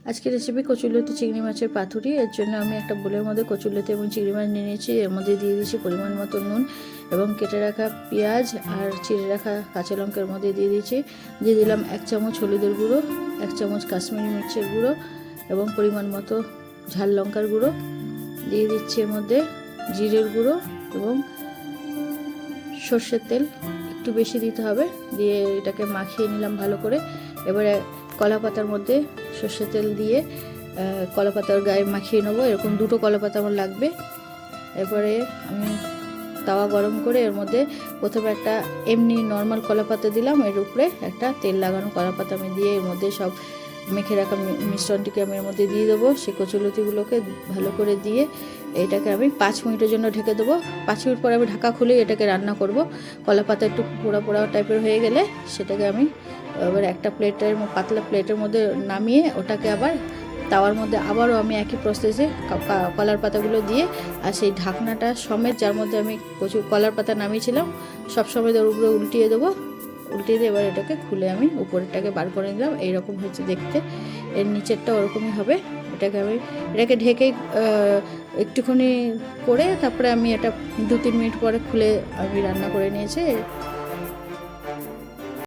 আজকের রেসিপি কচুরলতি চিংড়ি মাছের পাতুরি। এর জন্য আমি একটা বোলের মধ্যে কচুরলতি এবং চিংড়ি মাছ নিয়ে নিয়েছি। এর মধ্যে দিয়ে দিয়েছি পরিমাণ মতো নুন এবং কেটে রাখা পেঁয়াজ আর চিড়ে রাখা কাঁচা লঙ্কার মধ্যে দিয়ে দিয়েছি। দিয়ে দিলাম 1 চামচ হলুদের গুঁড়ো, 1 চামচ কাশ্মীরি মির্চের গুঁড়ো এবং পরিমাণ মতো ঝাল লঙ্কার গুঁড়ো। দিয়ে দিচ্ছি এর মধ্যে জিরের গুঁড়ো এবং সর্ষের তেল, একটু বেশি দিতে হবে। দিয়ে এটাকে মাখিয়ে নিলাম ভালো করে। এবারে কলা পাতার মধ্যে সর্ষের তেল দিয়ে কলা পাতার গায়ে মাখিয়ে নেবো। এরকম 2টো কলা পাতা আমার লাগবে। এরপরে আমি তাওয়া গরম করে এর মধ্যে প্রথমে একটা এমনি নর্মাল কলা পাতা দিলাম, এর উপরে একটা তেল লাগানো কলা পাতা আমি দিয়ে এর মধ্যে সব মেখে রাখা মিশ্রণটিকে আমি এর মধ্যে দিয়ে দেবো। সেই কচুরলতিগুলোকে ভালো করে দিয়ে এটাকে আমি 5 মিনিটের জন্য ঢেকে দেবো। 5 মিনিট পরে আমি ঢাকা খুলে এটাকে রান্না করব। কলা পাতা একটু পোড়া পোড়া টাইপের হয়ে গেলে সেটাকে আমি এবার একটা পাতলা প্লেটের মধ্যে নামিয়ে ওটাকে আবার তাওয়ার মধ্যে আবারও আমি একই প্রসেসে কলার পাতাগুলো দিয়ে আর সেই ঢাকনাটা সমেত যার মধ্যে আমি কলার পাতা নামিয়েছিলাম সব সময় ওর উপরে উল্টিয়ে দেবো। উল্টিয়ে দিয়ে এবার এটাকে খুলে আমি উপরেরটাকে বার করে নিলাম। এইরকম হচ্ছে দেখতে, এর নিচেরটা ওরকমই হবে। এটাকে ঢেকে একটুখানি করে তারপরে আমি এটা 2-3 মিনিট পরে খুলে আমি রান্না করে নিয়েছি।